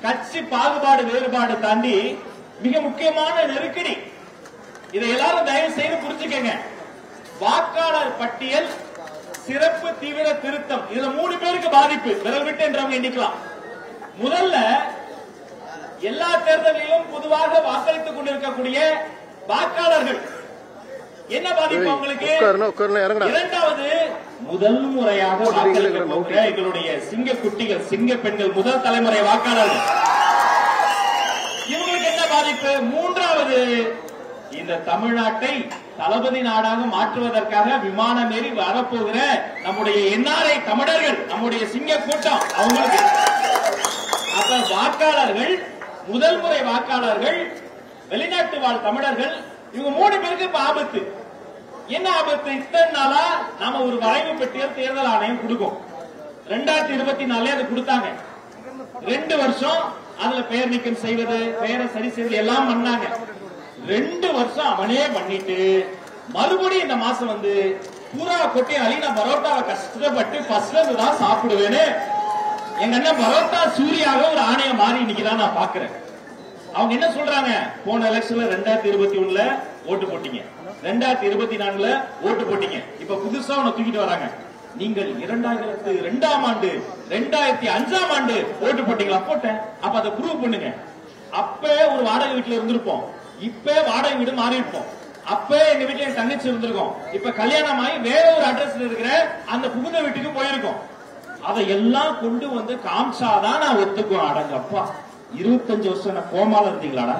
கட்சி பாகுபாடு வேறுபாடு தாண்டி மிக முக்கியமான நெருக்கடி. இதை எல்லாரும் தயவு செய்து புரிஞ்சுக்கங்க. வாக்காளர் பட்டியல் சிறப்பு தீவிர திருத்தம், இதுல 3 பேருக்கு பாதிப்பு. விரல் விட்டு என்றவங்க எண்ணிக்கலாம். முதல்ல எல்லா தேர்தலிலும் பொதுவாக வாக்களித்துக் கொண்டிருக்கக்கூடிய வாக்காளர்கள் என்ன பாதிப்பு அவங்களுக்கு? இரண்டாவது, முதல் முறையாக வாக்களிக்க எங்களுடைய சிங்க குட்டிகள், சிங்க பெண்கள், முதல் தலைமுறை வாக்காளர்கள், இவங்களுக்கு என்ன பாதிப்பு? மூன்றாவது, இந்த தமிழ்நாட்டை தளபதி நாடாக மாற்றுவதற்காக விமானம் ஏறி வரப்போகிற நம்முடைய என்ஆர்ஐ தமிழர்கள், நம்முடைய சிங்க கூட்டம், அவங்களுக்கு. அப்ப வாக்காளர்கள், முதல் முறை வாக்காளர்கள், வெளிநாட்டு வாழ் தமிழர்கள், இவங்க 3 பேருக்கு இப்ப ஆபத்து. என்ன ஆபத்து? இத்தனை நாளா நாம ஒரு வரைவு பட்டியல் தேர்தல் ஆணையம் கொடுக்கும். 2024 அது கொடுத்தாங்க. 2 வருஷம் அதுல பெயர் நீக்கம் செய்வது, பெயரை சரி செய்வது எல்லாம் பண்ணாங்க. 2 வருஷம் அவனே பண்ணிட்டு மறுபடியும் இந்த மாசம் வந்து பூரா கொட்டி அலி நான் பரோட்டாவை கஷ்டப்பட்டு ஃபர்ஸ்ட்ல இருந்து தான் சாப்பிடுவேன்னு எங்க அண்ணன் பரோட்டா சூரியாக ஒரு ஆணையம் மாறி இன்னைக்குதான் நான் பாக்குறேன். அவங்க என்ன சொல்றாங்க? போன எலெக்ஷன்ல 2021ல ஓட்டு போட்டீங்க, 2024ல ஓட்டு போட்டீங்க, இப்ப புதுசா உன்னை தூக்கிட்டு வராங்க. நீங்கள் 2002ஆம் ஆண்டு 2005ஆம் ஆண்டு ஓட்டு போட்டீங்களா? போட்டேன். அப்ப அதை ப்ரூவ் பண்ணுங்க. அப்ப ஒரு வாடகை வீட்டுல இருந்திருப்போம், இப்ப வாடகை வீடு மாறி இருப்போம். அப்ப எங்க வீட்டுல என் தங்கச்சி இருந்திருக்கோம், இப்ப கல்யாணம் ஆகி வேற ஒரு அட்ரஸ்ல இருக்கிற அந்த புகுந்த வீட்டுக்கு போயிருக்கோம். அதையெல்லாம் கொண்டு வந்து காமிச்சாதான் நான் ஒத்துக்குவேன். அடங்கப்பா, 25 வருஷம் நான் கோமால இருந்தீங்களாடா?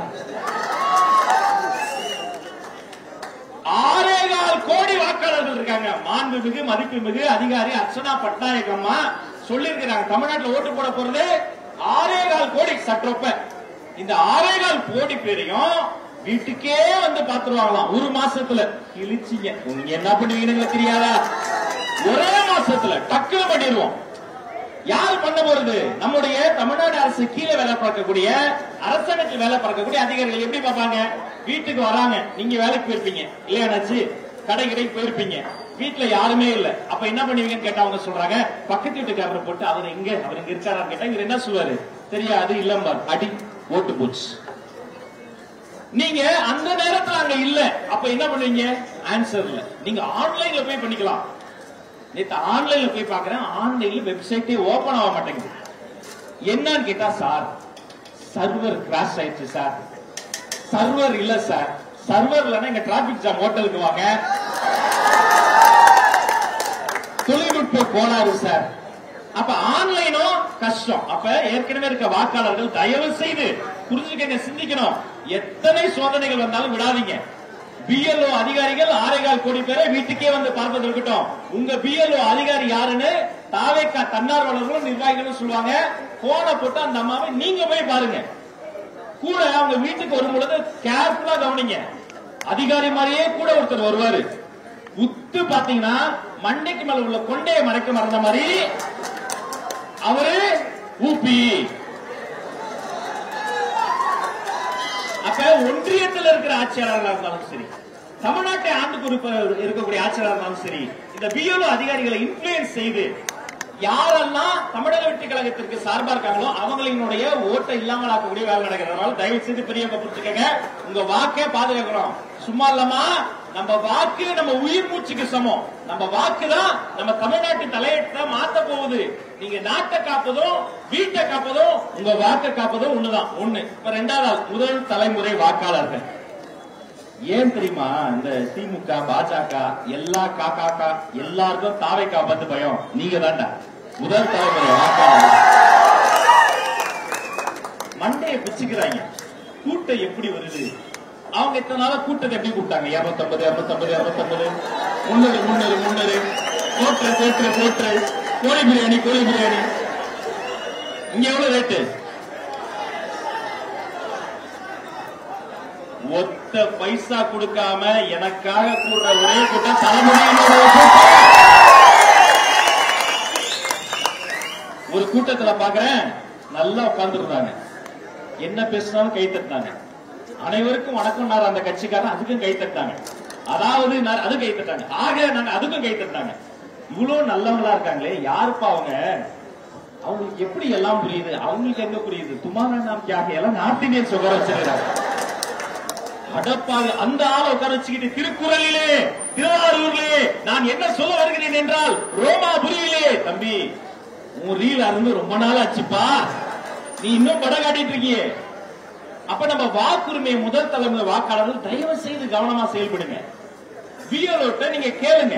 6.25 கோடி வாக்காளர்கள் இருக்காங்க. மாண்புமிகு மதிப்புமிகு அதிகாரி அர்ச்சனா பட்நாயக் அம்மா சொல்லிருக்கிறாங்க, தமிழ்நாட்டில் ஓட்டு போட போறது 6.25 கோடி. சற்றொப்ப இந்த 6.25 கோடி பேரையும் வீட்டுக்கே வந்து பாத்துருவாங்களாம் ஒரு மாசத்துல. கிழிச்சிங்க, நீங்க என்ன பண்ணுவீங்கன்னு தெரியாதா? ஒரே மாசத்துல டக்குனு பண்ணிடுவோம். யார் பண்ண போறது? நம்முடைய தமிழ்நாடு அரசு கீழே வேலை பார்க்கக்கூடிய, அரசாங்கத்தில் வேலை பார்க்கக்கூடிய அதிகாரிகள் எப்படி பார்ப்பாங்க? வீட்டுக்கு வராங்க, நீங்க வேலைக்கு போயிருப்பீங்க இல்லையாச்சு, கடை கடைக்கு போயிருப்பீங்க, வீட்டுல யாருமே இல்ல. அப்ப என்ன பண்ணுவீங்கன்னு கேட்டா அவங்க சொல்றாங்க, பக்கத்து வீட்டுக்காரரை போட்டு அவர் இங்க இருக்காரான்னு கேட்டா இவர் என்ன சொல்லுவாரு? தெரியாது, இல்லம்பார், அடி ஓட்டு போச்சு. நீங்க அந்த நேரத்தில் அங்க இல்ல, அப்ப என்ன பண்ணுவீங்க? ஆன்சர் இல்ல. நீங்க ஆன்லைன்ல போய் பண்ணிக்கலாம். நேத்து ஆன்லைன்ல போய் பாக்குறேன், ஆன்லைன்ல வெப்சைட்டே ஓபன் ஆக மாட்டேங்குது. என்னன்னு கேட்டா, சார் சர்வர் கிராஷ் ஆயிடுச்சு சார். சர்வர் இல்ல சார், சர்வர் இல்லன்னா எங்க டிராபிக் ஜாம், ஹோட்டலுக்கு வாங்க, தொழில்நுட்ப கோளாறு சார். அப்ப ஆன்லைனும் கஷ்டம். அப்ப ஏற்கனவே இருக்க வாக்காளர்கள் தயவு செய்து புரிஞ்சுக்கங்க, சிந்திக்கணும். எத்தனை சோதனைகள் வந்தாலும் விடாதீங்க. பிஎல்ஓ அதிகாரிகள் 6.25 கோடி பேரை வீட்டுக்கே வந்து பார்ப்பது இருக்கட்டும். உங்க பிஎல்ஓ அதிகாரி யாருன்னு தாவேக்கா தன்னார்வலர்களும் நிர்வாகிகளும் சொல்லுவாங்க. போன போட்டு அந்த அம்மாவை நீங்க போய் பாருங்க. கூட அவங்க வீட்டுக்கு வரும் பொழுது கேர்ஃபுல்லா கவனிங்க. அதிகாரி மாதிரியே கூட ஒருத்தர் வருவாரு. உத்து பாத்தீங்கன்னா மண்டைக்கு மேல உள்ள கொண்டையை மறைக்க மறந்த மாதிரி அவரு ஊபி. அப்ப ஒன்றியத்தில் இருக்கிற ஆட்சியாளர்களாக இருந்தாலும் சரி, தமிழ்நாட்டை ஆண்டு குறிப்பு இருக்கக்கூடிய ஆட்சியாளர் இருந்தாலும் சரி, இந்த பிஎல்ஓ அதிகாரிகளை இன்ஃபுளுன்ஸ் செய்து யாரெல்லாம் தமிழக வெற்றி கழகத்திற்கு சார்பா இருக்காங்களோ அவங்களினுடைய ஓட்டை இல்லாமல் ஆக்கக்கூடிய வேலை நடக்கிறதுனால தயவு செய்து பெரியவங்க புரிஞ்சுக்கங்க. உங்க வாக்கே பாதுகாக்கிறோம். சும்மா இல்லாம நம்ம வாக்கு நம்ம உயிர் மூச்சுக்கு சமம். நம்ம வாக்கு தான் நம்ம தமிழ்நாட்டின் தலையெழுத்தை மாத்த போகுது. நீங்க நாட்டை காப்பதும் வீட்டை காப்பதும் உங்க வாக்கை காப்பதும் ஒண்ணுதான். ஒண்ணு. இப்ப 2வது முதல் தலைமுறை வாக்காளர்கள் ஏன் தெரியுமா? இந்த திமுக பாஜக எல்லா காக்கா எல்லாருக்கும் தாவைக்கா பத்து பயம். நீங்க தாண்டா முதல் தலைமுறை வாக்காளர். மண்டையை பிச்சுக்கிறாங்க. கூட்டம் எப்படி வருது? அவங்க இத்தனை நாள கூட்டத்தை எப்படி கூப்பிட்டாங்க? 250 300 போட்டு கோழி பிரியாணி இங்க எவ்வளவு ரேட்டு? ஒத்த பைசா கொடுக்காம எனக்காக கூடுற ஒரே கூட்டம் தலைமுறையினுடைய கூட்டம். ஒரு கூட்டத்துல பாக்குறேன், நல்லா உட்கார்ந்துருந்தாங்க, என்ன பேசினாலும் கை தட்டினாங்க. அனைவருக்கும் வணக்கம் அந்த கட்சிக்காரன், அதுக்கும் கை தட்டாங்க. அதாவது அது கை தட்டாங்க. ஆக நாங்க அதுக்கும் கை தட்டாங்க. இவ்வளவு நல்லவங்களா இருக்காங்களே, யாருப்பா அவங்க? அவங்களுக்கு எப்படி எல்லாம் புரியுது? அவங்களுக்கு எங்க புரியுது? துமாரா நாம் கியாக எல்லாம் நார்த் இந்தியன்ஸ் உட்கார வச்சிருக்காங்க. அடப்பாக அந்த ஆளை உட்கார வச்சுக்கிட்டு திருக்குறளிலே திருவாரூரிலே நான் என்ன சொல்ல வருகிறேன் என்றால் ரோமாபுரியிலே தம்பி உன் ரீல் அருந்து ரொம்ப நாள் ஆச்சுப்பா, நீ இன்னும் படம் காட்டிட்டு இருக்கியே. அப்ப நம்ம வாக்குரிமை முதல் தலைமுறை வாக்காளர்கள் தயவு செய்து கவனமா செயல்படுங்க. பிஎல்ஓட்ட நீங்க கேளுங்க.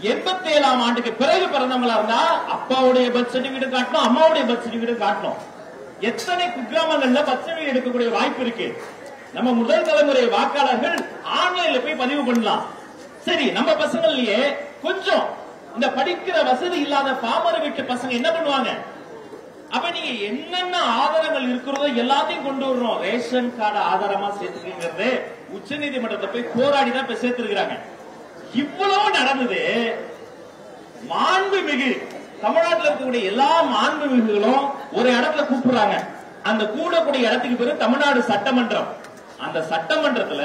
87ஆம் ஆண்டுக்கு பிறகு பிறந்தவங்களா இருந்தா அப்பாவுடைய பர்த் சர்டிபிகேட் காட்டணும், அம்மாவுடைய பர்த் சர்டிபிகேட் காட்டணும். எத்தனை குக்கிராமங்கள்ல பர்த் சர்டிபிகேட் எடுக்கக்கூடிய வாய்ப்பு இருக்கு. நம்ம முதல் தலைமுறை வாக்காளர்கள் ஆன்லைன்ல போய் பதிவு பண்ணலாம். சரி, நம்ம பசங்கள்லயே கொஞ்சம் இந்த படிக்கிற வசதி இல்லாத பாமர வீட்டு பசங்க என்ன பண்ணுவாங்க? அப்ப நீங்க என்னென்ன ஆதாரங்கள் இருக்கிறதோ எல்லாத்தையும் கொண்டு வரணும். ரேஷன் கார்டு ஆதாரமா சேர்த்துக்கிறது உச்ச நீதிமன்றத்தை போய் போராடி தான் இப்ப சேர்த்திருக்கிறாங்க. இவ்வளவு நடந்தது. மாண்புமிகு தமிழ்நாட்டில் இருக்கக்கூடிய எல்லா மாண்புமிகுகளும் ஒரு இடத்துல கூப்பிடுறாங்க. அந்த கூடக்கூடிய இடத்துக்கு பேரு தமிழ்நாடு சட்டமன்றம். அந்த சட்டமன்றத்துல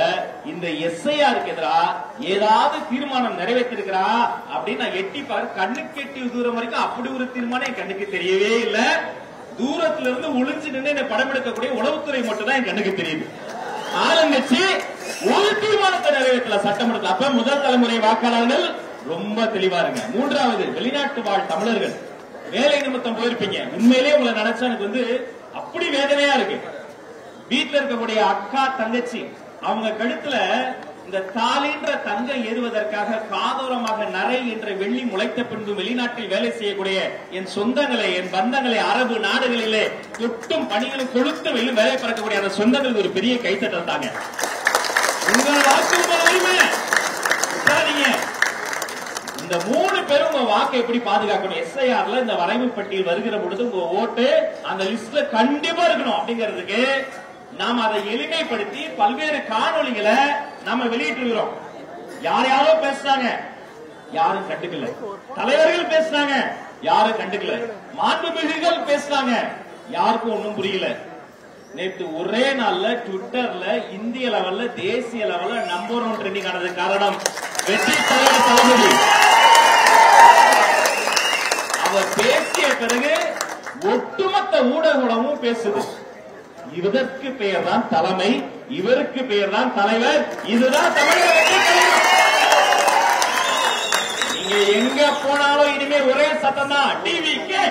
இந்த எஸ்ஐஆருக்கு எதிராக ஏதாவது தீர்மானம் நிறைவேற்றிருக்கிறா அப்படின்னு நான் எட்டி பார்க்க கண்ணுக்கு எட்டி தூரம் வரைக்கும் அப்படி ஒரு தீர்மானம் என் கண்ணுக்கு தெரியவே இல்லை. தூரத்துல இருந்து ஒளிஞ்சு நின்று என்னை படம் எடுக்கக்கூடிய உளவுத்துறை மட்டும் தான் என் கண்ணுக்கு தெரியுது. ஆளுங்கட்சி ஒரு தீர்மானத்தை நிறைவேற்றல சட்டமன்றத்தில். அப்ப முதல் தலைமுறை வாக்காளர்கள் ரொம்ப தெளிவா இருங்க. மூன்றாவது, வெளிநாட்டு வாழ் தமிழர்கள் வேலை நிமித்தம் போயிருப்பீங்க. உண்மையிலேயே உங்களை நினைச்சா எனக்கு வந்து அப்படி வேதனையா இருக்கு. வீட்டுல இருக்கக்கூடிய அக்கா தங்கச்சி அவங்க கழுத்துல இந்த தாலின்ற தங்கம் ஏறுவதற்காக காதோரமாக நரை என்ற வெள்ளி முளைத்த பின்பு வெளிநாட்டில் வேலை செய்யக்கூடிய என் சொந்தங்களை, என் பந்தங்களை அரபு நாடுகளிலே தொட்டும் பணிகளும் கொளுத்து வெள்ளும் வேலை பார்க்கக்கூடிய அந்த சொந்தங்களுக்கு ஒரு பெரிய கைத்தட்டல் தாங்க. உங்கள் வாக்கு உரிமை. இந்த 3 பேரும் உங்க வாக்கை எப்படி பாதுகாக்கணும்? எஸ்ஐஆர்ல இந்த வரைவு பட்டியல் வருகிற பொழுது உங்க ஓட்டு அந்த லிஸ்ட்ல கண்டிப்பா இருக்கணும். அப்படிங்கிறதுக்கு நாம அதை எளிமைப்படுத்தி பல்வேறு காணொலிகளை நாம வெளியிட்டிருக்கிறோம். யாரோ பேசினாங்க, யாரும் கண்டுக்கல. தலைவர்கள் பேசினாங்க, யாரும் கண்டுக்கல. மாண்புமிகுகள் பேசினாங்க, யாருக்கும் ஒன்னும் புரியல. நேற்று ஒரே நாள்ல ட்விட்டர்ல இந்திய லெவல்ல தேசிய லெவல்ல நம்பர் 1 ட்ரெண்டிங் ஆனது காரணம் வெற்றி தலைவர் தளபதி. அவர் பேசிய பிறகு ஒட்டுமொத்த ஊடகமும் பேசுது. இதற்கு பெயர் தான் தலைமை, இவருக்கு பெயர் தான் தலைவர். இதுதான் தமிழக நீங்க எங்க போனாலும் இனிமே ஒரே சத்தம் தான். TV K